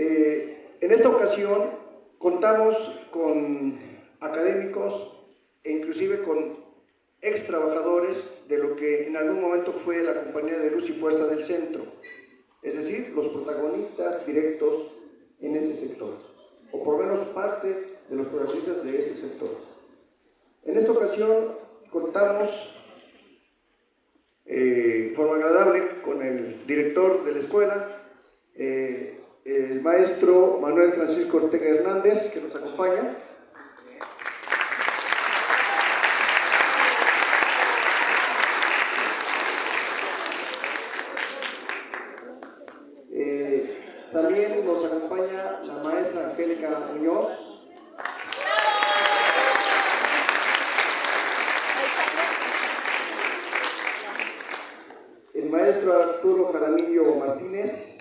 En esta ocasión contamos con académicos e inclusive con ex trabajadores de lo que en algún momento fue la Compañía de Luz y Fuerza del Centro, es decir, los protagonistas directos en ese sector, o por lo menos parte de los protagonistas de ese sector. En esta ocasión contamos de forma agradable con el director de la escuela, el maestro Manuel Francisco Ortega Hernández, que nos acompaña. También nos acompaña la maestra Angélica Muñoz. El maestro Arturo Jaramillo Martínez.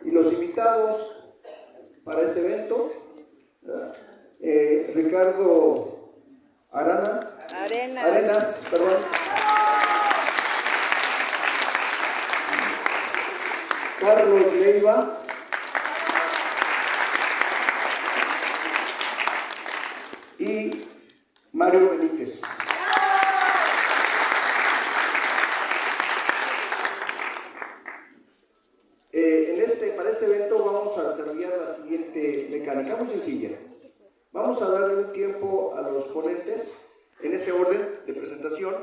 Y los invitados para este evento, Ricardo Arenas, perdón. Carlos Leiva. Y Mario Benítez. Para este evento vamos a desarrollar la siguiente mecánica, muy sencilla. Vamos a darle un tiempo a los ponentes en ese orden de presentación,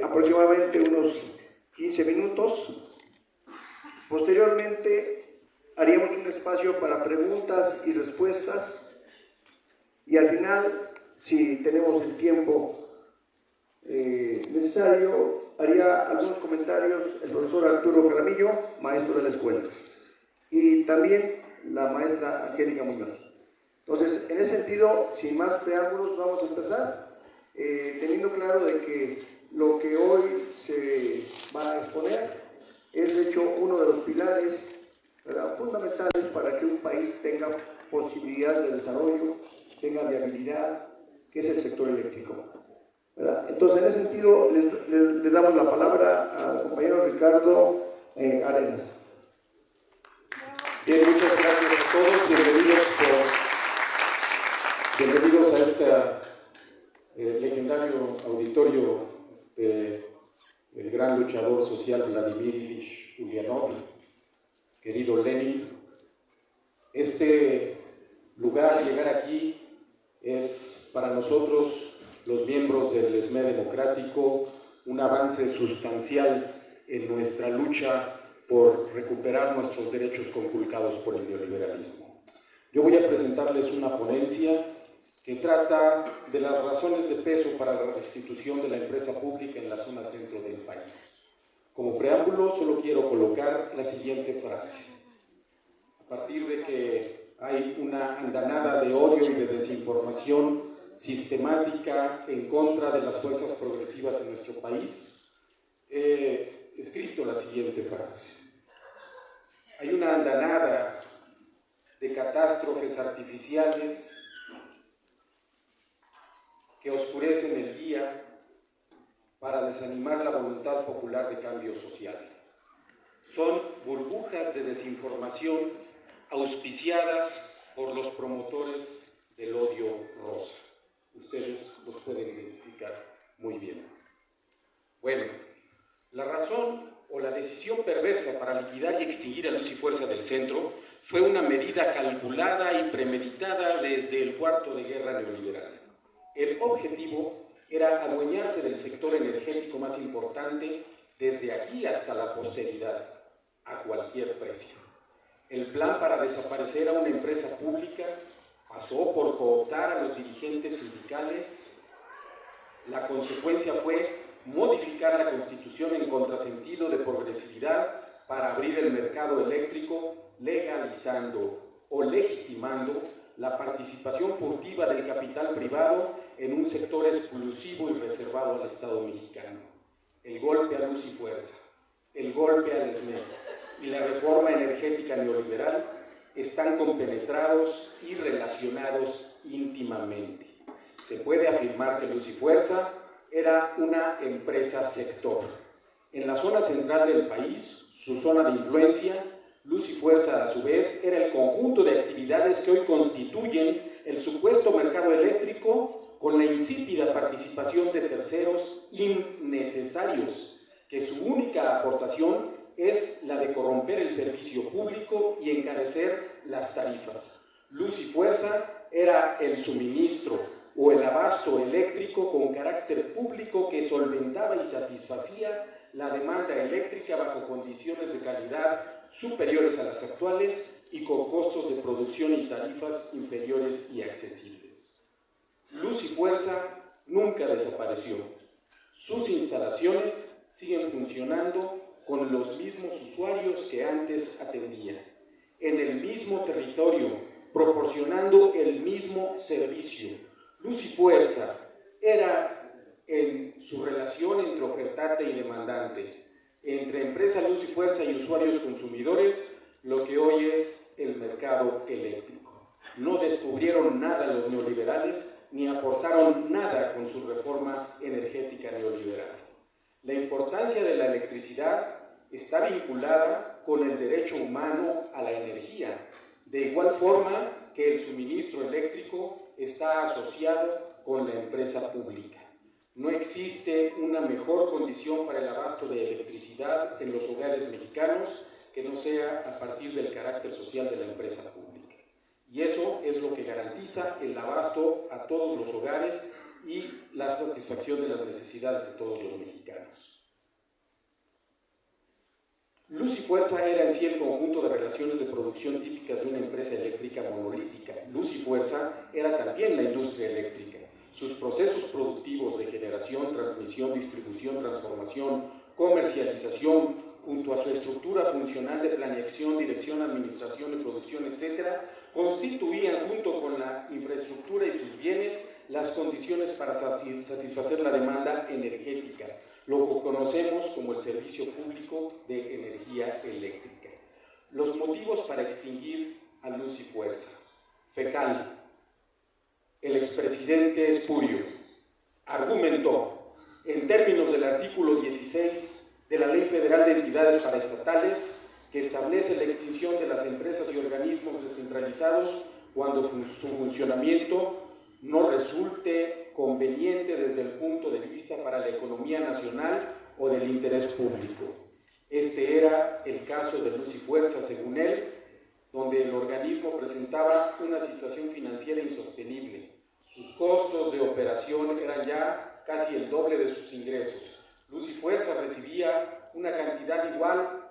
aproximadamente unos 15 minutos. Posteriormente haríamos un espacio para preguntas y respuestas. Y al final, si tenemos el tiempo necesario, haría algunos comentarios el profesor Arturo Jaramillo, maestro de la escuela, y también la maestra Angélica Muñoz. Entonces, en ese sentido, sin más preámbulos, vamos a empezar, teniendo claro de que lo que hoy se va a exponer es, de hecho, uno de los pilares, ¿verdad?, fundamentales para que un país tenga posibilidad de desarrollo, tenga viabilidad, que es el sector eléctrico, ¿verdad? Entonces, en ese sentido, le damos la palabra al compañero Ricardo Arenas. Bien, muchas gracias a todos. Bienvenidos a este legendario auditorio del gran luchador social Vladimir Ilich Ulyanov, querido Lenin. Este lugar, llegar aquí, es para nosotros, los miembros del SME democrático, un avance sustancial en nuestra lucha por recuperar nuestros derechos conculcados por el neoliberalismo. Yo voy a presentarles una ponencia que trata de las razones de peso para la restitución de la empresa pública en la zona centro del país. Como preámbulo, solo quiero colocar la siguiente frase. A partir de que hay una andanada de odio y de desinformación sistemática en contra de las fuerzas progresivas en nuestro país, he escrito la siguiente frase. Hay una andanada de catástrofes artificiales que oscurecen el día para desanimar la voluntad popular de cambio social. Son burbujas de desinformación auspiciadas por los promotores del odio rosa. Ustedes los pueden identificar muy bien. Bueno, la razón o la decisión perversa para liquidar y extinguir a Luz y Fuerza del Centro fue una medida calculada y premeditada desde el cuarto de guerra neoliberal. El objetivo era adueñarse del sector energético más importante desde aquí hasta la posteridad, a cualquier precio. El plan para desaparecer a una empresa pública pasó por cooptar a los dirigentes sindicales. La consecuencia fue modificar la Constitución en contrasentido de progresividad para abrir el mercado eléctrico, legalizando o legitimando la participación furtiva del capital privado en un sector exclusivo y reservado al Estado mexicano. El golpe a Luz y Fuerza, el golpe al SME y la reforma energética neoliberal están compenetrados y relacionados íntimamente. Se puede afirmar que Luz y Fuerza era una empresa sector. En la zona central del país, su zona de influencia, Luz y Fuerza, a su vez, era el conjunto de actividades que hoy constituyen el supuesto mercado eléctrico con la insípida participación de terceros innecesarios, que su única aportación es la de corromper el servicio público y encarecer las tarifas. Luz y Fuerza era el suministro o el abasto eléctrico con carácter público que solventaba y satisfacía la demanda eléctrica bajo condiciones de calidad superiores a las actuales y con costos de producción y tarifas inferiores y accesibles. Luz y Fuerza nunca desapareció. Sus instalaciones siguen funcionando con los mismos usuarios que antes atendía, en el mismo territorio, proporcionando el mismo servicio. Luz y Fuerza era en su relación entre ofertante y demandante, entre empresa Luz y Fuerza y usuarios consumidores, lo que hoy es el mercado eléctrico. No descubrieron nada los neoliberales, ni aportaron nada con su reforma energética neoliberal. La importancia de la electricidad está vinculada con el derecho humano a la energía, de igual forma que el suministro eléctrico está asociado con la empresa pública. No existe una mejor condición para el abasto de electricidad en los hogares mexicanos que no sea a partir del carácter social de la empresa pública. Y eso es lo que garantiza el abasto a todos los hogares y la satisfacción de las necesidades de todos los mexicanos. Luz y Fuerza era en sí el conjunto de relaciones de producción típicas de una empresa eléctrica monolítica. Luz y Fuerza era también la industria eléctrica. Sus procesos productivos de generación, transmisión, distribución, transformación, comercialización, junto a su estructura funcional de planeación, dirección, administración y producción, etc., constituían, junto con la infraestructura y sus bienes, las condiciones para satisfacer la demanda energética, lo que conocemos como el servicio público de energía eléctrica. Los motivos para extinguir a Luz y Fuerza. Fecal. El expresidente Espurio argumentó, en términos del artículo 16 de la Ley Federal de Entidades Paraestatales, que establece la extinción de las empresas y organismos descentralizados cuando su funcionamiento no resulte conveniente desde el punto de vista para la economía nacional o del interés público. Este era el caso de Luz y Fuerza, según él, donde el organismo presentaba una situación financiera insostenible. Sus costos de operación eran ya casi el doble de sus ingresos. Luz y Fuerza recibía una cantidad igual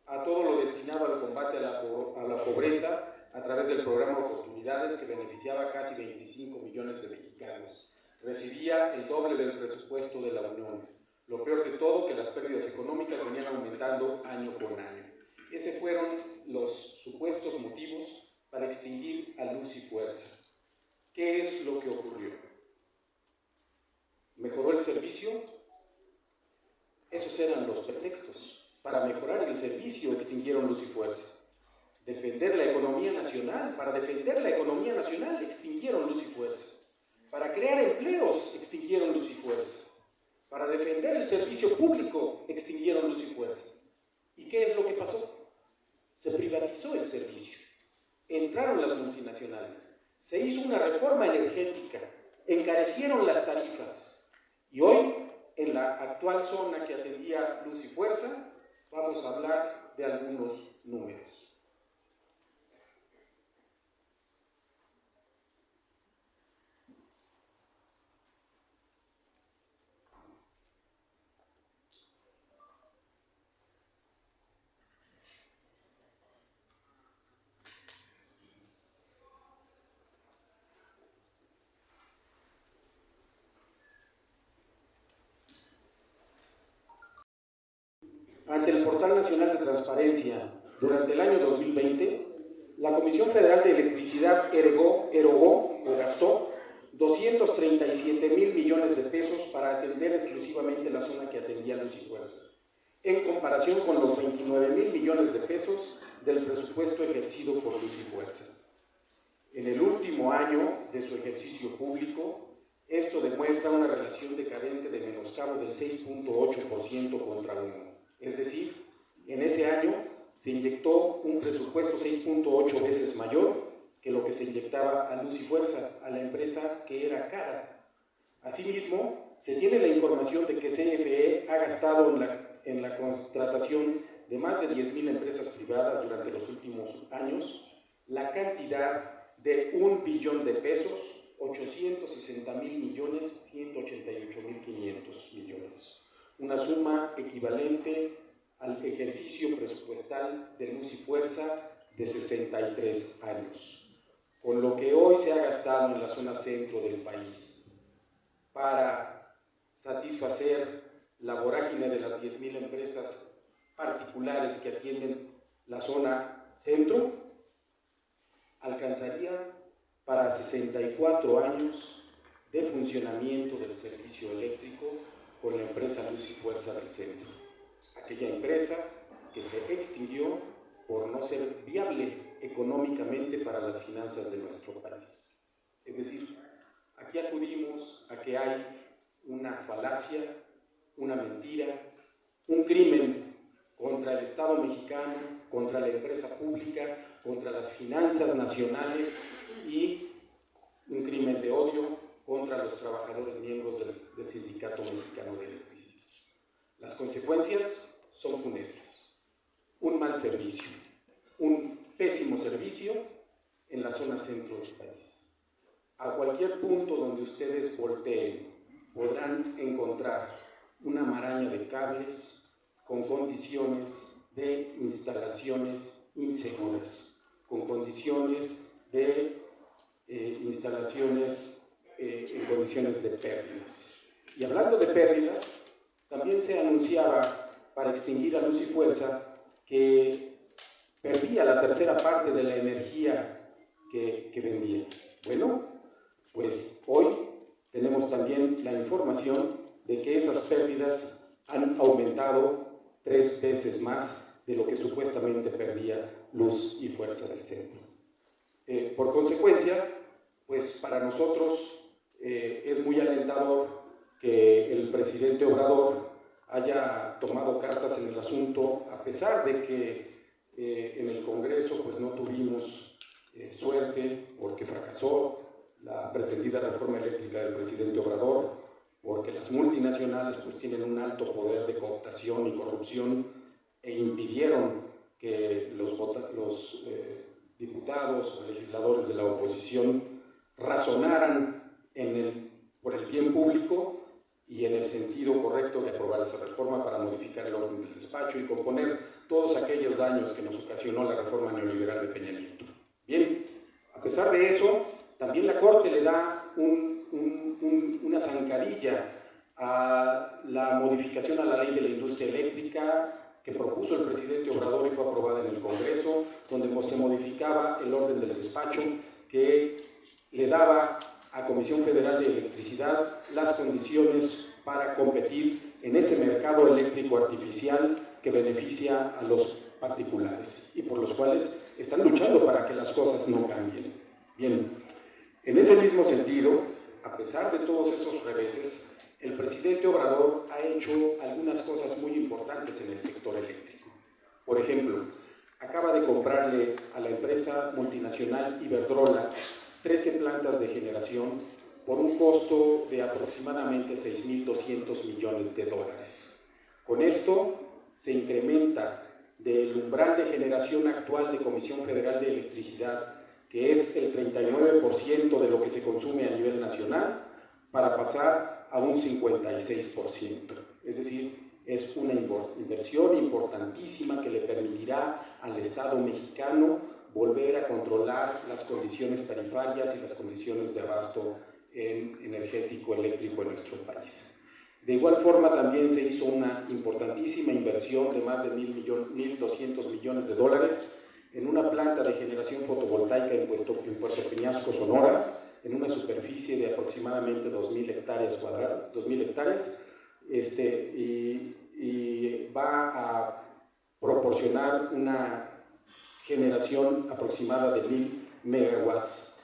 a todo lo destinado al combate a la pobreza a través del programa Oportunidades, que beneficiaba a casi 25 millones de mexicanos. Recibía el doble del presupuesto de la Unión. Lo peor de todo, que las pérdidas económicas venían aumentando año con año. Esos fueron los supuestos motivos para extinguir a Luz y Fuerza. ¿Qué es lo que ocurrió? ¿Mejoró el servicio? Esos eran los pretextos. Para mejorar el servicio extinguieron Luz y Fuerza. Defender la economía nacional, para defender la economía nacional extinguieron Luz y Fuerza. Para crear empleos extinguieron Luz y Fuerza. Para defender el servicio público extinguieron Luz y Fuerza. ¿Y qué es lo que pasó? Se privatizó el servicio. Entraron las multinacionales. Se hizo una reforma energética, encarecieron las tarifas y hoy, en la actual zona que atendía Luz y Fuerza, vamos a hablar de algunos números. Ante el Portal Nacional de Transparencia, durante el año 2020, la Comisión Federal de Electricidad gastó 237,000 millones de pesos para atender exclusivamente la zona que atendía Luz y Fuerza, en comparación con los 29,000 millones de pesos del presupuesto ejercido por Luz y Fuerza. En el último año de su ejercicio público, Esto demuestra una relación decadente de menoscabo del 6.8% contra 1. Es decir, en ese año se inyectó un presupuesto 6.8 veces mayor que lo que se inyectaba a Luz y Fuerza, a la empresa que era cara. Asimismo, se tiene la información de que CFE ha gastado en la contratación de más de 10,000 empresas privadas durante los últimos años la cantidad de 1 billón de pesos, 860,000,188,500 millones. Una suma equivalente al ejercicio presupuestal de Luz y Fuerza de 63 años. Con lo que hoy se ha gastado en la zona centro del país para satisfacer la vorágine de las 10,000 empresas particulares que atienden la zona centro, alcanzaría para 64 años de funcionamiento del servicio eléctrico con la empresa Luz y Fuerza del Centro. Aquella empresa que se extinguió por no ser viable económicamente para las finanzas de nuestro país. Es decir, aquí acudimos a que hay una falacia, una mentira, un crimen contra el Estado mexicano, contra la empresa pública, contra las finanzas nacionales y un crimen de odio contra los trabajadores miembros del Sindicato Mexicano de Electricistas. Las consecuencias son funestas. Un mal servicio, un pésimo servicio en la zona centro del país. A cualquier punto donde ustedes volteen podrán encontrar una maraña de cables con condiciones de instalaciones inseguras, con condiciones de instalaciones en condiciones de pérdidas. Y hablando de pérdidas, también se anunciaba para extinguir a Luz y Fuerza que perdía la tercera parte de la energía que vendía. Bueno, pues hoy tenemos también la información de que esas pérdidas han aumentado 3 veces más de lo que supuestamente perdía Luz y Fuerza del Centro. Por consecuencia, pues para nosotros es muy alentador que el presidente Obrador haya tomado cartas en el asunto, a pesar de que en el Congreso pues no tuvimos suerte porque fracasó la pretendida reforma eléctrica del presidente Obrador, porque las multinacionales pues tienen un alto poder de cooptación y corrupción e impidieron que los diputados o legisladores de la oposición razonaran por el bien público y en el sentido correcto de aprobar esa reforma para modificar el orden del despacho y componer todos aquellos daños que nos ocasionó la reforma neoliberal de Peña Nieto. Bien, a pesar de eso, también la Corte le da una zancadilla a la modificación a la ley de la industria eléctrica que propuso el presidente Obrador y fue aprobada en el Congreso, donde se modificaba el orden del despacho que le daba a Comisión Federal de Electricidad las condiciones para competir en ese mercado eléctrico artificial que beneficia a los particulares y por los cuales están luchando para que las cosas no cambien. Bien, en ese mismo sentido, a pesar de todos esos reveses, el presidente Obrador ha hecho algunas cosas muy importantes en el sector eléctrico. Por ejemplo, acaba de comprarle a la empresa multinacional Iberdrola 13 plantas de generación por un costo de aproximadamente $6,200 millones. Con esto se incrementa del umbral de generación actual de Comisión Federal de Electricidad, que es el 39% de lo que se consume a nivel nacional, para pasar a un 56%. Es decir, es una inversión importantísima que le permitirá al Estado mexicano volver a controlar las condiciones tarifarias y las condiciones de abasto energético eléctrico en nuestro país. De igual forma, también se hizo una importantísima inversión de más de $1,200 millones en una planta de generación fotovoltaica en Puerto Peñasco, Sonora, en una superficie de aproximadamente 2,000 hectáreas cuadradas, 2,000 hectáreas, y va a proporcionar una generación aproximada de 1,000 megawatts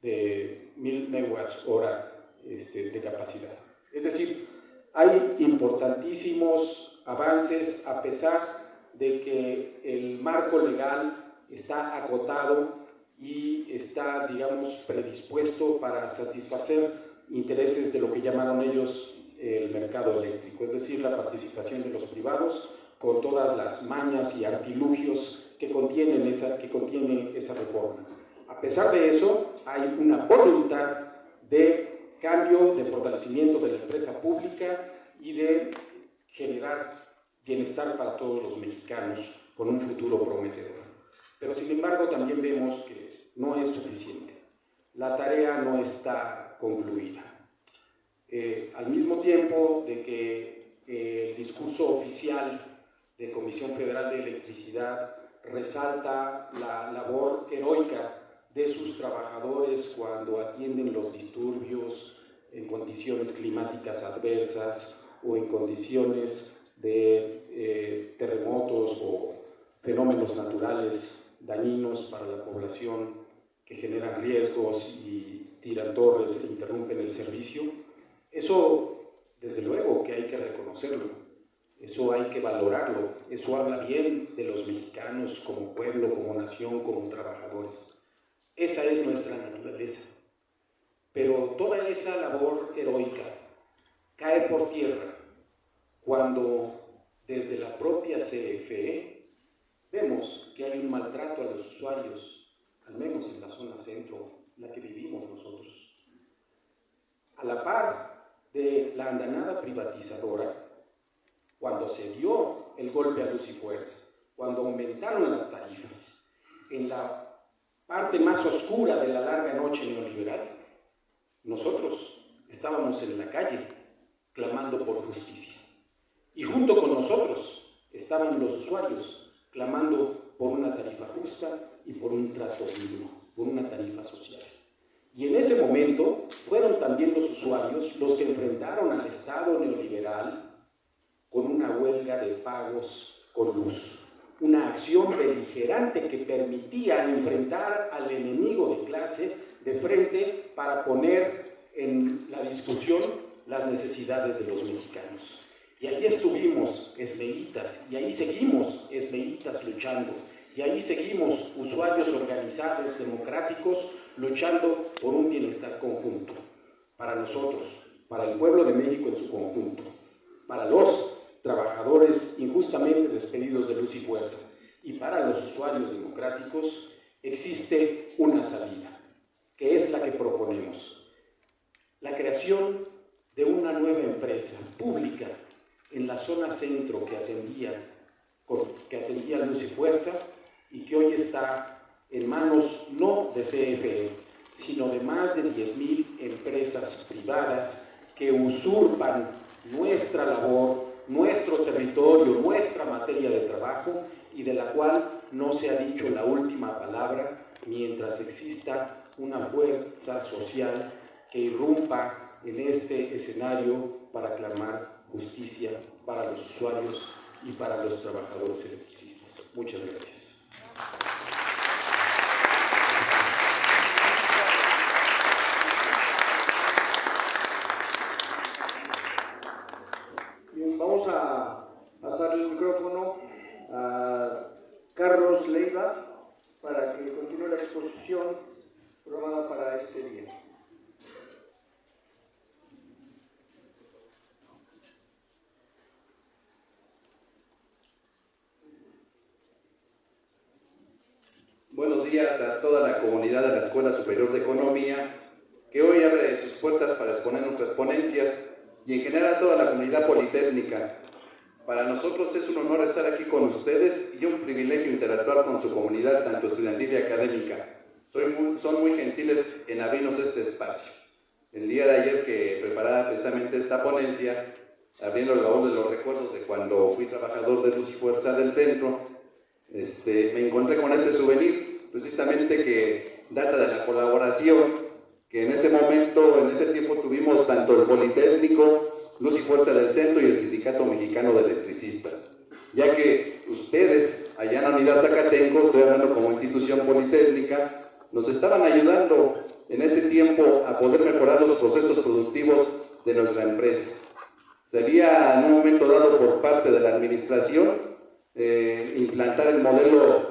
de 1000 megawatts hora de capacidad. Es decir, hay importantísimos avances a pesar de que el marco legal está acotado y está, digamos, predispuesto para satisfacer intereses de lo que llamaron ellos el mercado eléctrico, es decir, la participación de los privados con todas las mañas y artilugios que contiene esa reforma. A pesar de eso, hay una voluntad de cambio, de fortalecimiento de la empresa pública y de generar bienestar para todos los mexicanos con un futuro prometedor. Pero sin embargo también vemos que no es suficiente. La tarea no está concluida. Al mismo tiempo de que el discurso oficial de Comisión Federal de Electricidad resalta la labor heroica de sus trabajadores cuando atienden los disturbios en condiciones climáticas adversas o en condiciones de terremotos o fenómenos naturales dañinos para la población que generan riesgos y tiran torres e interrumpen el servicio. Eso, desde luego, que hay que reconocerlo, eso hay que valorarlo, eso habla bien de los mexicanos como pueblo, como nación, como trabajadores. Esa es nuestra naturaleza. Pero toda esa labor heroica cae por tierra cuando desde la propia CFE vemos que hay un maltrato a los usuarios, al menos en la zona centro, en la que vivimos nosotros. A la par de la andanada privatizadora, cuando se dio el golpe a luz y fuerza, cuando aumentaron las tarifas, en la parte más oscura de la larga noche neoliberal, nosotros estábamos en la calle clamando por justicia. Y junto con nosotros estaban los usuarios clamando por una tarifa justa y por un trato digno, por una tarifa social. Y en ese momento fueron también los usuarios los que enfrentaron al Estado neoliberal con una huelga de pagos con luz, una acción beligerante que permitía enfrentar al enemigo de clase de frente para poner en la discusión las necesidades de los mexicanos. Y ahí estuvimos esmeritas, y ahí seguimos esmeritas luchando, y ahí seguimos usuarios organizados, democráticos, luchando por un bienestar conjunto, para nosotros, para el pueblo de México en su conjunto, para los trabajadores injustamente despedidos de luz y fuerza, y para los usuarios democráticos existe una salida, que es la que proponemos: la creación de una nueva empresa pública en la zona centro que atendía luz y fuerza y que hoy está en manos no de CFE, sino de más de 10,000 empresas privadas que usurpan nuestra labor, nuestro territorio, nuestra materia de trabajo, y de la cual no se ha dicho la última palabra mientras exista una fuerza social que irrumpa en este escenario para clamar justicia para los usuarios y para los trabajadores electricistas. Muchas gracias. Bien, vamos a pasar el micrófono a Carlos Leiva para que continúe la exposición programada para este día. Buenos días a toda la comunidad de la Escuela Superior de Economía, que hoy abre sus puertas para exponer nuestras ponencias, y en general a toda la comunidad politécnica. Para nosotros es un honor estar aquí con ustedes y un privilegio interactuar con su comunidad, tanto estudiantil y académica. Son muy gentiles en abrirnos este espacio. El día de ayer que preparaba precisamente esta ponencia, abriendo el baúl de los recuerdos de cuando fui trabajador de luz y fuerza del centro, me encontré con este souvenir, precisamente que data de la colaboración que en ese momento, en ese tiempo tuvimos tanto el Politécnico, Luz y Fuerza del Centro y el Sindicato Mexicano de Electricistas, ya que ustedes, allá en la Unidad Zacatenco, estoy hablando como institución politécnica, nos estaban ayudando en ese tiempo a poder mejorar los procesos productivos de nuestra empresa. Se había en un momento dado por parte de la administración implantar el modelo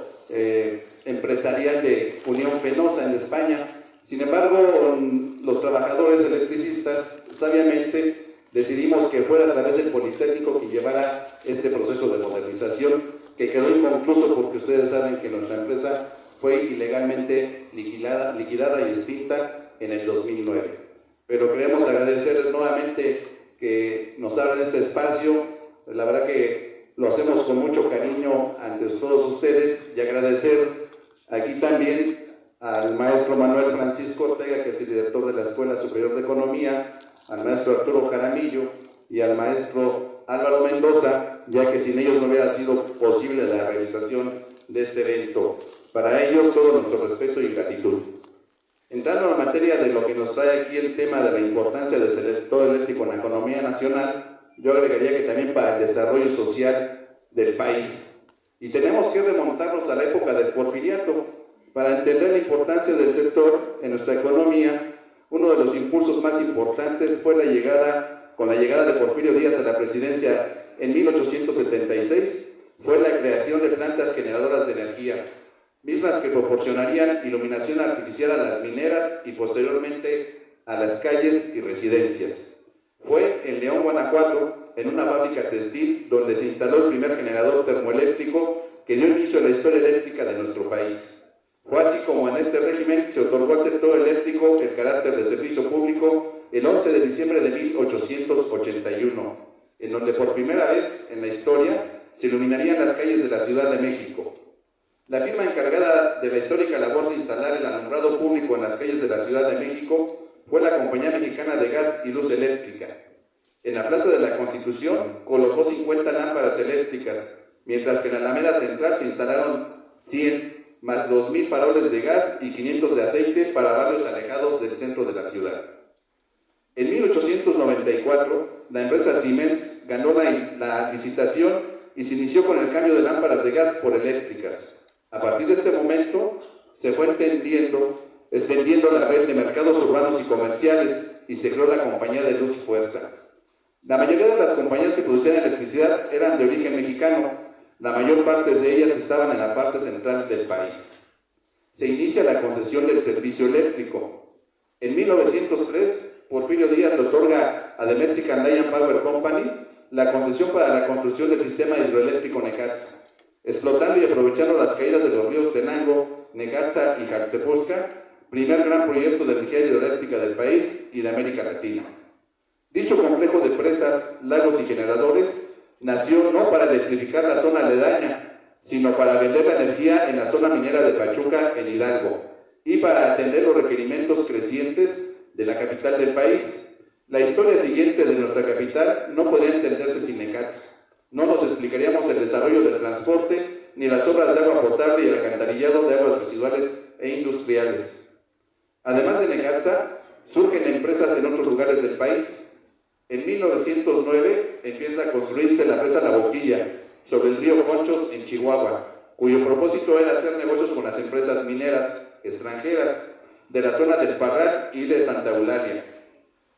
empresarial de Unión Fenosa en España. Sin embargo, los trabajadores electricistas sabiamente decidimos que fuera a través del Politécnico que llevara este proceso de modernización, que quedó inconcluso porque ustedes saben que nuestra empresa fue ilegalmente liquidada y extinta en el 2009. Pero queremos agradecerles nuevamente que nos abran este espacio. La verdad que lo hacemos con mucho cariño ante todos ustedes, y agradecer aquí también al maestro Manuel Francisco Ortega, que es el director de la Escuela Superior de Economía, al maestro Arturo Jaramillo y al maestro Álvaro Mendoza, ya que sin ellos no hubiera sido posible la realización de este evento. Para ellos todo nuestro respeto y gratitud. Entrando a la materia de lo que nos trae aquí el tema de la importancia del sector eléctrico en la economía nacional, yo agregaría que también para el desarrollo social del país. Y tenemos que remontarnos a la época del Porfiriato para entender la importancia del sector en nuestra economía. Uno de los impulsos más importantes fue con la llegada de Porfirio Díaz a la presidencia en 1876, fue la creación de plantas generadoras de energía, mismas que proporcionarían iluminación artificial a las mineras y posteriormente a las calles y residencias. Fue en León, Guanajuato, en una fábrica textil, donde se instaló el primer generador termoeléctrico que dio inicio a la historia eléctrica de nuestro país. Fue así como en este régimen se otorgó al sector eléctrico el carácter de servicio público el 11 de diciembre de 1881, en donde por primera vez en la historia se iluminarían las calles de la Ciudad de México. La firma encargada de la histórica labor de instalar el alumbrado público en las calles de la Ciudad de México fue la Compañía Mexicana de Gas y Luz Eléctrica. En la Plaza de la Constitución colocó 50 lámparas eléctricas, mientras que en la Alameda Central se instalaron 100, más 2,000 faroles de gas y 500 de aceite para barrios alejados del centro de la ciudad. En 1894, la empresa Siemens ganó la licitación y se inició con el cambio de lámparas de gas por eléctricas. A partir de este momento, se fue extendiendo la red de mercados urbanos y comerciales y se creó la Compañía de Luz y Fuerza. La mayoría de las compañías que producían electricidad eran de origen mexicano. La mayor parte de ellas estaban en la parte central del país. Se inicia la concesión del servicio eléctrico. En 1903, Porfirio Díaz le otorga a The Mexican Lion Power Company la concesión para la construcción del sistema hidroeléctrico Necaxa, explotando y aprovechando las caídas de los ríos Tenango, Necaxa y Jaxtepusca, primer gran proyecto de energía hidroeléctrica del país y de América Latina. Dicho complejo de presas, lagos y generadores nació no para electrificar la zona aledaña, sino para vender la energía en la zona minera de Pachuca, en Hidalgo, y para atender los requerimientos crecientes de la capital del país. La historia siguiente de nuestra capital no podría entenderse sin Necaxa. No nos explicaríamos el desarrollo del transporte, ni las obras de agua potable y el alcantarillado de aguas residuales e industriales. Además de Necaxa, surgen empresas en otros lugares del país. En 1909 empieza a construirse la presa La Boquilla, sobre el río Conchos, en Chihuahua, cuyo propósito era hacer negocios con las empresas mineras extranjeras de la zona del Parral y de Santa Eulalia.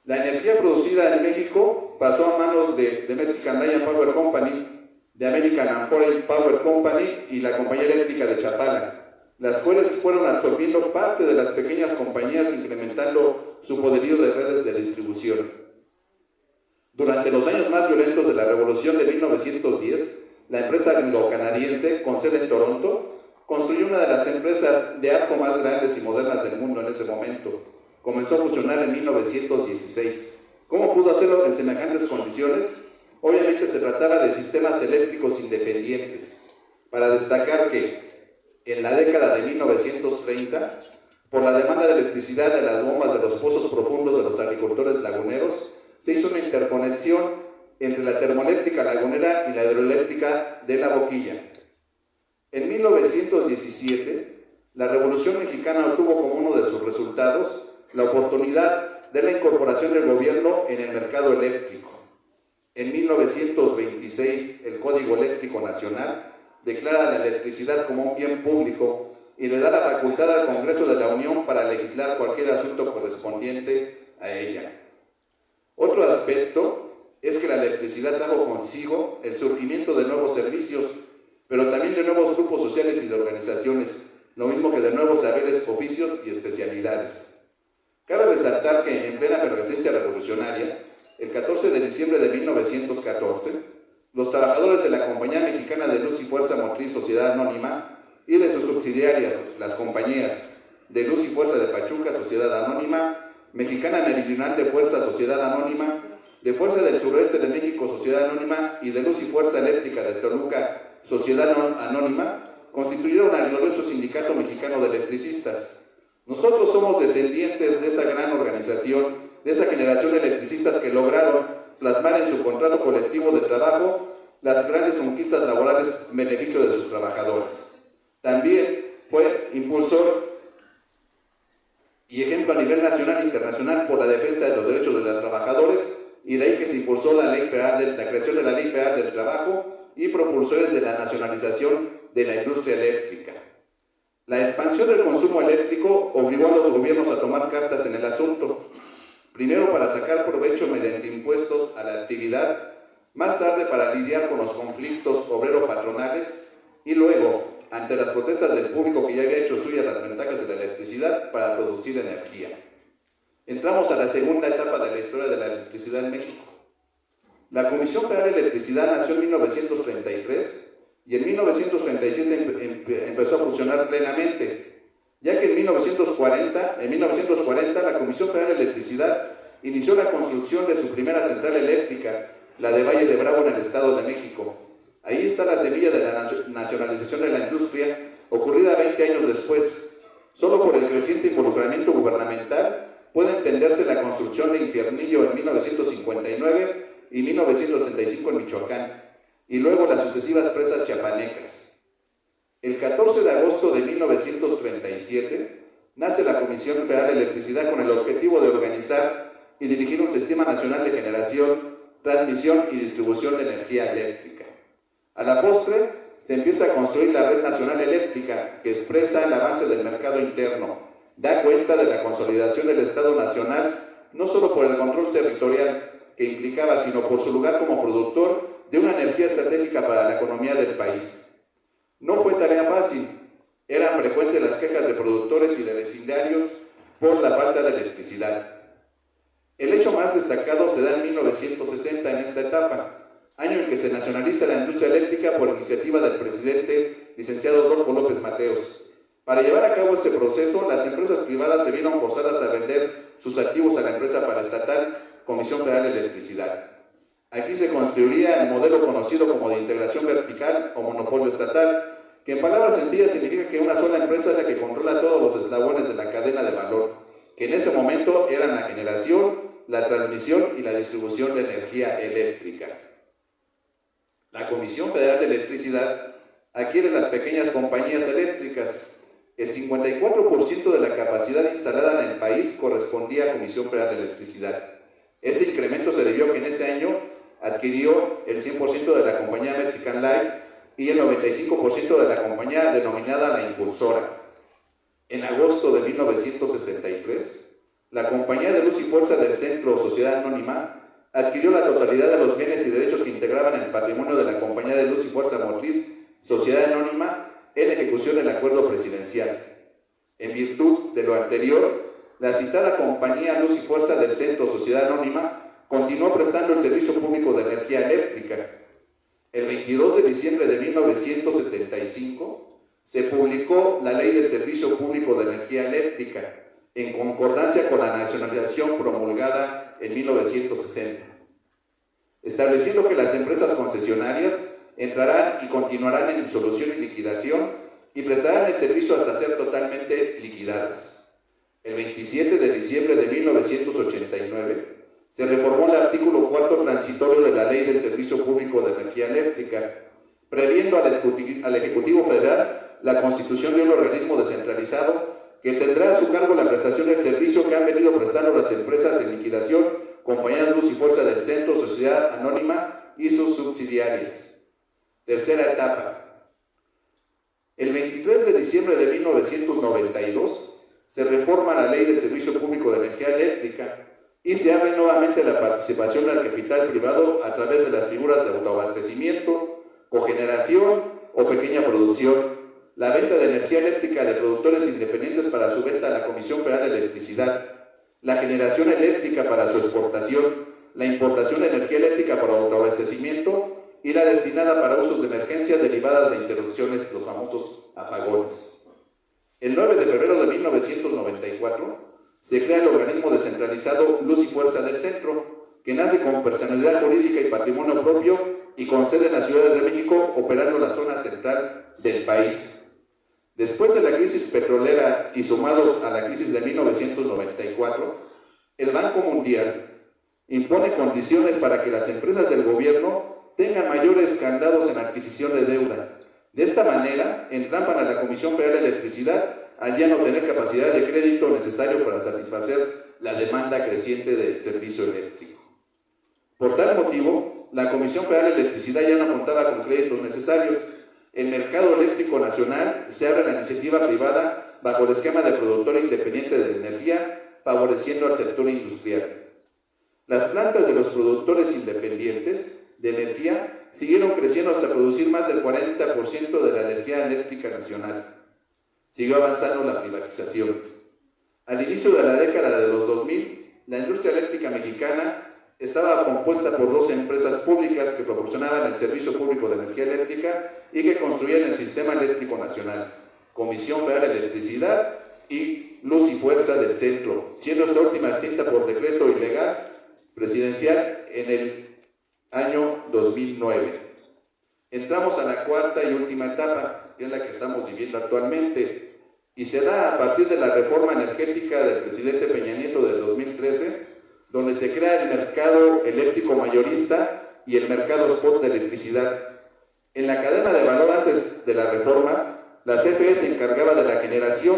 La energía producida en México pasó a manos de The Mexican Lion Power Company, de American and Foreign Power Company y la Compañía Eléctrica de Chapala, las cuales fueron absorbiendo parte de las pequeñas compañías, incrementando su poderío de redes de distribución. Durante los años más violentos de la Revolución de 1910, la empresa anglo-canadiense, con sede en Toronto, construyó una de las empresas de arco más grandes y modernas del mundo en ese momento. Comenzó a funcionar en 1916. ¿Cómo pudo hacerlo en semejantes condiciones? Obviamente se trataba de sistemas eléctricos independientes. Para destacar que en la década de 1930, por la demanda de electricidad de las bombas de los pozos profundos de los agricultores laguneros, se hizo una interconexión entre la termoeléctrica lagunera y la hidroeléctrica de La Boquilla. En 1917, la Revolución Mexicana obtuvo como uno de sus resultados la oportunidad de la incorporación del gobierno en el mercado eléctrico. En 1926, el Código Eléctrico Nacional declara la electricidad como un bien público, y le da la facultad al Congreso de la Unión para legislar cualquier asunto correspondiente a ella. Otro aspecto es que la electricidad trajo consigo el surgimiento de nuevos servicios, pero también de nuevos grupos sociales y de organizaciones, lo mismo que de nuevos saberes, oficios y especialidades. Cabe resaltar que en plena efervescencia revolucionaria, el 14 de diciembre de 1914, los trabajadores de la Compañía Mexicana de Luz y Fuerza Motriz Sociedad Anónima y de sus subsidiarias, las compañías de Luz y Fuerza de Pachuca Sociedad Anónima, Mexicana Meridional de Fuerza Sociedad Anónima, de Fuerza del Suroeste de México Sociedad Anónima y de Luz y Fuerza Eléctrica de Toluca Sociedad Anónima, constituyeron al glorioso Sindicato Mexicano de Electricistas. Nosotros somos descendientes de esta gran organización, de esa generación de electricistas que lograron plasmar en su contrato colectivo de trabajo las grandes conquistas laborales en beneficio de sus trabajadores. También fue impulsor y ejemplo a nivel nacional e internacional por la defensa de los derechos de los trabajadores, y de ahí que se impulsó la creación de la Ley Federal del Trabajo y propulsores de la nacionalización de la industria eléctrica. La expansión del consumo eléctrico obligó a los gobiernos a tomar cartas en el asunto, primero para sacar provecho mediante impuestos a la actividad, más tarde para lidiar con los conflictos obrero-patronales y luego, ante las protestas del público que ya había hecho suyas las ventajas de la electricidad para producir energía. Entramos a la segunda etapa de la historia de la electricidad en México. La Comisión Federal de Electricidad nació en 1933 y en 1937 empezó a funcionar plenamente, ya que en 1940 la Comisión Federal de Electricidad inició la construcción de su primera central eléctrica, la de Valle de Bravo en el Estado de México. Ahí está la semilla de la nacionalización de la industria, ocurrida 20 años después. Solo por el creciente involucramiento gubernamental puede entenderse la construcción de Infiernillo en 1959 y 1965 en Michoacán, y luego las sucesivas presas chiapanecas. El 14 de agosto de 1937 nace la Comisión Federal de Electricidad con el objetivo de organizar y dirigir un sistema nacional de generación, transmisión y distribución de energía eléctrica. A la postre, se empieza a construir la Red Nacional Eléctrica, que expresa el avance del mercado interno, da cuenta de la consolidación del Estado Nacional, no solo por el control territorial que implicaba, sino por su lugar como productor de una energía estratégica para la economía del país. No fue tarea fácil, eran frecuentes las quejas de productores y de vecindarios por la falta de electricidad. El hecho más destacado se da en 1960 en esta etapa, año en que se nacionaliza la industria eléctrica por iniciativa del presidente licenciado Adolfo López Mateos. Para llevar a cabo este proceso, las empresas privadas se vieron forzadas a vender sus activos a la empresa paraestatal Comisión Federal de Electricidad. Aquí se construiría el modelo conocido como de integración vertical o monopolio estatal, que en palabras sencillas significa que una sola empresa es la que controla todos los eslabones de la cadena de valor, que en ese momento eran la generación, la transmisión y la distribución de energía eléctrica. La Comisión Federal de Electricidad adquiere las pequeñas compañías eléctricas. El 54% de la capacidad instalada en el país correspondía a Comisión Federal de Electricidad. Este incremento se debió a que en este año adquirió el 100% de la compañía Mexican Light y el 95% de la compañía denominada La Impulsora. En agosto de 1963, la compañía de Luz y Fuerza del Centro Sociedad Anónima adquirió la totalidad de los bienes y derechos que integraban el patrimonio de la compañía de Luz y Fuerza Motriz Sociedad Anónima en ejecución del acuerdo presidencial. En virtud de lo anterior, la citada compañía Luz y Fuerza del Centro Sociedad Anónima continuó prestando el servicio público de energía eléctrica. El 22 de diciembre de 1975 se publicó la Ley del Servicio Público de Energía Eléctrica, en concordancia con la nacionalización promulgada en 1960, estableciendo que las empresas concesionarias entrarán y continuarán en disolución y liquidación y prestarán el servicio hasta ser totalmente liquidadas. El 27 de diciembre de 1989 se reformó el artículo 4 transitorio de la Ley del Servicio Público de Energía Eléctrica, previendo al Ejecutivo Federal la constitución de un organismo descentralizado que tendrá a su cargo la prestación del servicio que han venido prestando las empresas en liquidación, Compañía Luz y Fuerza del Centro, Sociedad Anónima y sus subsidiarias. Tercera etapa. El 23 de diciembre de 1992 se reforma la Ley de Servicio Público de Energía Eléctrica y se abre nuevamente la participación del capital privado a través de las figuras de autoabastecimiento, cogeneración o pequeña producción, la venta de energía eléctrica de productores independientes para su venta a la Comisión Federal de Electricidad, la generación eléctrica para su exportación, la importación de energía eléctrica para autoabastecimiento y la destinada para usos de emergencia derivadas de interrupciones, los famosos apagones. El 9 de febrero de 1994 se crea el organismo descentralizado Luz y Fuerza del Centro, que nace con personalidad jurídica y patrimonio propio y con sede en la Ciudad de México, operando en la zona central del país. Después de la crisis petrolera y sumados a la crisis de 1994, el Banco Mundial impone condiciones para que las empresas del gobierno tengan mayores candados en adquisición de deuda. De esta manera, entrampan a la Comisión Federal de Electricidad al ya no tener capacidad de crédito necesario para satisfacer la demanda creciente del servicio eléctrico. Por tal motivo, la Comisión Federal de Electricidad ya no contaba con créditos necesarios. El mercado eléctrico nacional se abre a la iniciativa privada bajo el esquema de productor independiente de energía, favoreciendo al sector industrial. Las plantas de los productores independientes de energía siguieron creciendo hasta producir más del 40% de la energía eléctrica nacional. Siguió avanzando la privatización. Al inicio de la década de los 2000, la industria eléctrica mexicana estaba compuesta por 2 empresas públicas que proporcionaban el servicio público de energía eléctrica y que construían el sistema eléctrico nacional: Comisión Federal de Electricidad y Luz y Fuerza del Centro, siendo esta última extinta por decreto ilegal presidencial en el año 2009. Entramos a la cuarta y última etapa, que es la que estamos viviendo actualmente, y se da a partir de la reforma energética del presidente Peña Nieto del 2013, donde se crea el mercado eléctrico mayorista y el mercado spot de electricidad. En la cadena de valor antes de la reforma, la CFE se encargaba de la generación,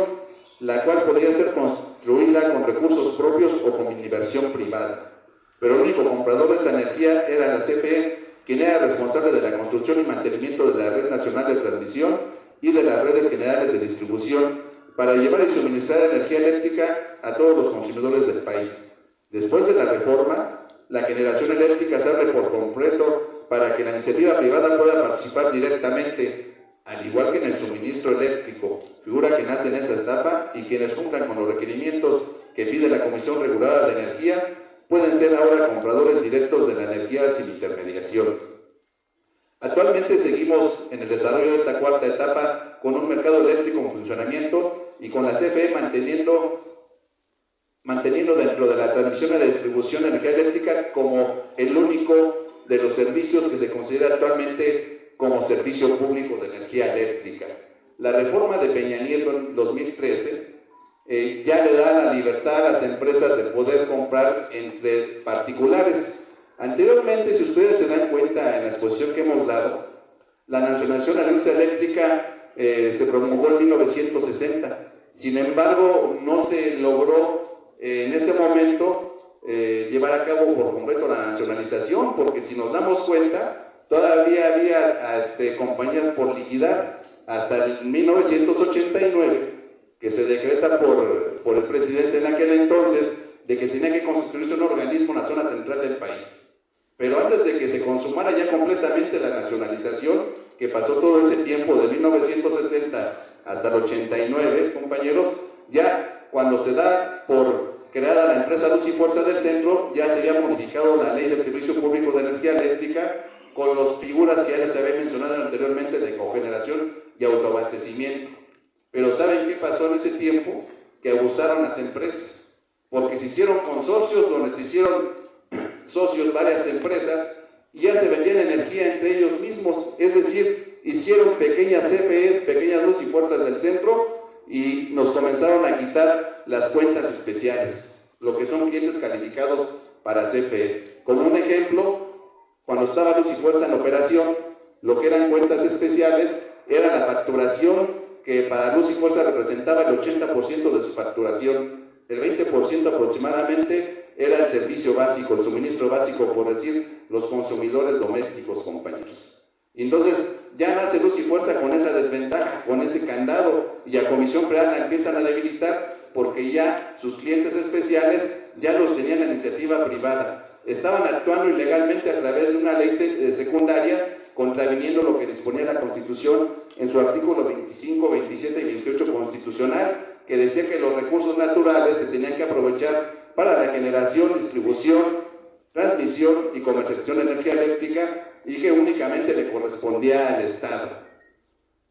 la cual podría ser construida con recursos propios o con inversión privada. Pero el único comprador de esa energía era la CFE, quien era responsable de la construcción y mantenimiento de la red nacional de transmisión y de las redes generales de distribución para llevar y suministrar energía eléctrica a todos los consumidores del país. Después de la reforma, la generación eléctrica se abre por completo para que la iniciativa privada pueda participar directamente, al igual que en el suministro eléctrico, figura que nace en esta etapa, y quienes cumplan con los requerimientos que pide la Comisión Reguladora de Energía pueden ser ahora compradores directos de la energía sin intermediación. Actualmente seguimos en el desarrollo de esta cuarta etapa con un mercado eléctrico en funcionamiento y con la CFE manteniendo dentro de la transmisión y la distribución de energía eléctrica como el único de los servicios que se considera actualmente como servicio público de energía eléctrica. La reforma de Peña Nieto en 2013 ya le da la libertad a las empresas de poder comprar entre particulares. Anteriormente, si ustedes se dan cuenta en la exposición que hemos dado, la nacionalización de la industria eléctrica se promulgó en 1960. Sin embargo, no se logró en ese momento llevar a cabo por completo la nacionalización, porque si nos damos cuenta, todavía había compañías por liquidar hasta el 1989, que se decreta por el presidente en aquel entonces, de que tenía que constituirse un organismo en la zona central del país. Pero antes de que se consumara ya completamente la nacionalización, que pasó todo ese tiempo de 1960 hasta el 89, compañeros, ya cuando se da por creada la empresa Luz y Fuerza del Centro, ya se había modificado la Ley del Servicio Público de Energía Eléctrica con las figuras que ya les había mencionado anteriormente de cogeneración y autoabastecimiento. Pero ¿saben qué pasó en ese tiempo? Que abusaron las empresas, porque se hicieron consorcios donde se hicieron socios varias empresas y ya se vendían energía entre ellos mismos, es decir, hicieron pequeñas CFEs, pequeñas Luz y Fuerzas del Centro, y nos comenzaron a quitar las cuentas especiales, lo que son clientes calificados para CFE. Como un ejemplo, cuando estaba Luz y Fuerza en operación, lo que eran cuentas especiales era la facturación que para Luz y Fuerza representaba el 80% de su facturación. El 20% aproximadamente era el servicio básico, el suministro básico, por decir, los consumidores domésticos, compañeros. Y entonces ya nace Luz y Fuerza con esa desventaja, con ese candado, y a Comisión Federal la empiezan a debilitar porque ya sus clientes especiales ya los tenían la iniciativa privada. Estaban actuando ilegalmente a través de una ley secundaria, contraviniendo lo que disponía la Constitución en su artículo 25, 27 y 28 constitucional, que decía que los recursos naturales se tenían que aprovechar para la generación, distribución, transmisión y comercialización de energía eléctrica, y que únicamente le correspondía al Estado.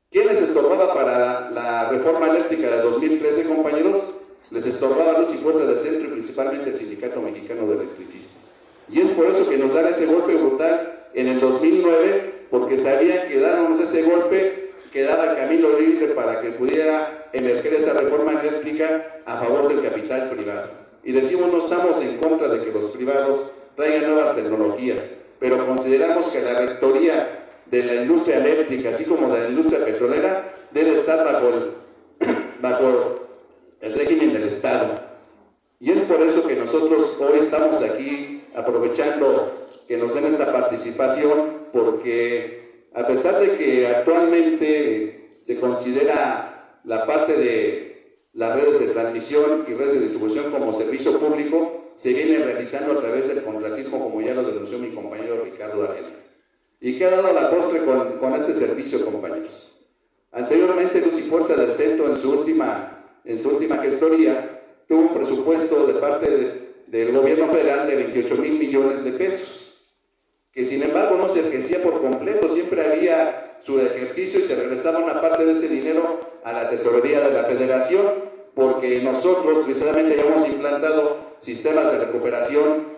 ¿Quién les estorbaba para la reforma eléctrica de 2013, compañeros? Les estorbaba Luz y Fuerza del Centro y principalmente el Sindicato Mexicano de Electricistas. Y es por eso que nos dan ese golpe brutal en el 2009, porque sabían que dándonos ese golpe quedaba el camino libre para que pudiera emerger esa reforma eléctrica a favor del capital privado. Y decimos, no estamos en contra de que los privados traigan nuevas tecnologías, pero consideramos que la rectoría de la industria eléctrica, así como de la industria petrolera, debe estar bajo el régimen del Estado. Y es por eso que nosotros hoy estamos aquí aprovechando que nos den esta participación, porque a pesar de que actualmente se considera la parte de las redes de transmisión y redes de distribución como servicio público, se viene realizando a través del contratismo, como ya lo denunció mi compañero Ricardo Arenas. ¿Y qué ha dado la postre con este servicio, compañeros? Anteriormente, Luz y Fuerza del Centro, en su última gestoría, tuvo un presupuesto de parte del gobierno federal de 28,000 millones de pesos, que sin embargo no se ejercía por completo, siempre había su ejercicio y se regresaba una parte de ese dinero a la tesorería de la federación, porque nosotros precisamente ya hemos implantado sistemas de recuperación,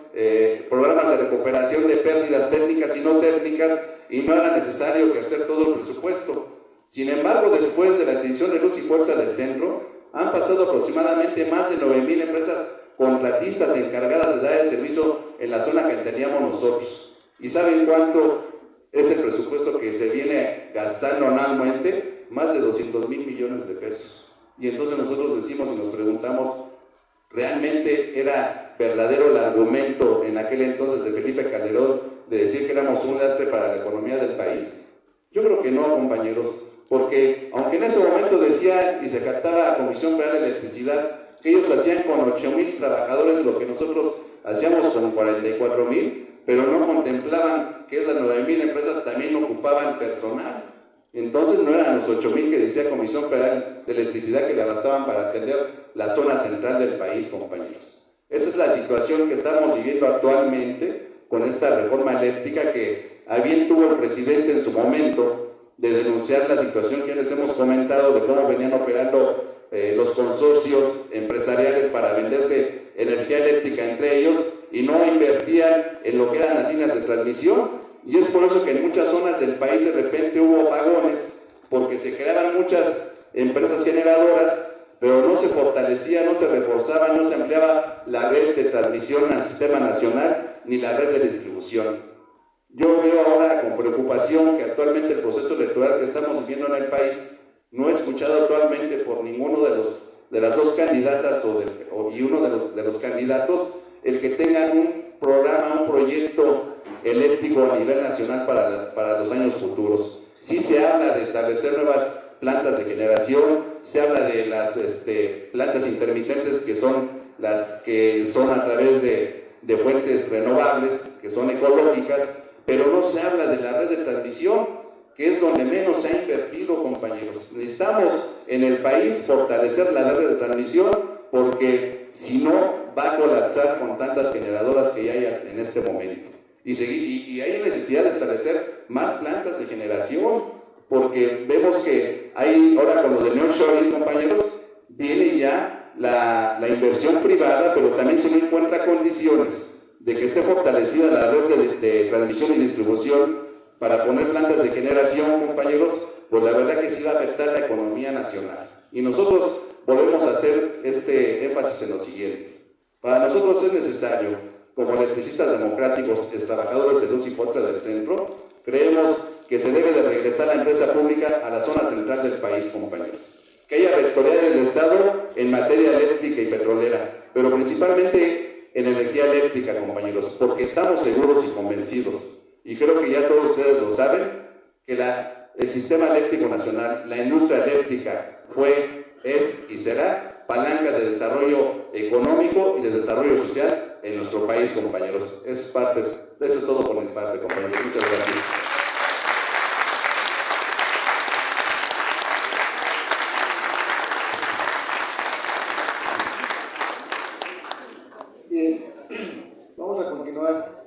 programas de recuperación de pérdidas técnicas y no técnicas, y no era necesario que hacer todo el presupuesto. Sin embargo, después de la extinción de Luz y Fuerza del Centro, han pasado aproximadamente más de 9,000 empresas contratistas encargadas de dar el servicio en la zona que teníamos nosotros. ¿Y saben cuánto es el presupuesto que se viene gastando anualmente? Más de 200,000 millones de pesos. Y entonces nosotros decimos y nos preguntamos, ¿realmente era verdadero el argumento en aquel entonces de Felipe Calderón de decir que éramos un lastre para la economía del país? Yo creo que no, compañeros, porque aunque en ese momento decía y se captaba a Comisión Federal de Electricidad que ellos hacían con 8,000 trabajadores lo que nosotros hacíamos con 44,000, pero no contemplaban que esas 9,000 empresas también ocupaban personal. Entonces no eran los 8,000 que decía Comisión Federal de Electricidad que le bastaban para atender la zona central del país, compañeros. Esa es la situación que estamos viviendo actualmente con esta reforma eléctrica, que a bien tuvo el presidente en su momento de denunciar la situación que ya les hemos comentado de cómo venían operando los consorcios empresariales para venderse energía eléctrica entre ellos y no invertían en lo que eran las líneas de transmisión. Y es por eso que en muchas zonas del país de repente hubo apagones, porque se creaban muchas empresas generadoras, pero no se fortalecía, no se reforzaba, no se ampliaba la red de transmisión al sistema nacional ni la red de distribución. Yo veo ahora con preocupación que actualmente el proceso electoral que estamos viviendo en el país no he escuchado actualmente por ninguno de las dos candidatas y uno de los candidatos el que tengan un programa, un proyecto eléctrico a nivel nacional para los años futuros. Sí se habla de establecer nuevas plantas de generación, se habla de las plantas intermitentes que son las que son a través de fuentes renovables, que son ecológicas, pero no se habla de la red de transmisión, que es donde menos se ha invertido, compañeros. Necesitamos en el país fortalecer la red de transmisión, porque si no va a colapsar con tantas generadoras que ya hay en este momento. Y hay necesidad de establecer más plantas de generación, porque vemos que hay, ahora con lo de nearshoring, compañeros, viene ya la inversión privada, pero también se no encuentra condiciones de que esté fortalecida la red de transmisión y distribución para poner plantas de generación, compañeros, pues la verdad que sí va a afectar la economía nacional. Y nosotros volvemos a hacer este énfasis en lo siguiente. Para nosotros es necesario, como electricistas democráticos, trabajadores de Luz y Fuerza del Centro, creemos que se debe de regresar la empresa pública a la zona central del país, compañeros. Que haya rectoría del Estado en materia eléctrica y petrolera, pero principalmente en energía eléctrica, compañeros, porque estamos seguros y convencidos, y creo que ya todos ustedes lo saben, que el sistema eléctrico nacional, la industria eléctrica fue, es y será palanca de desarrollo económico y de desarrollo social en nuestro país, compañeros. Eso es todo por mi parte, compañeros. Muchas gracias. Bien, vamos a continuar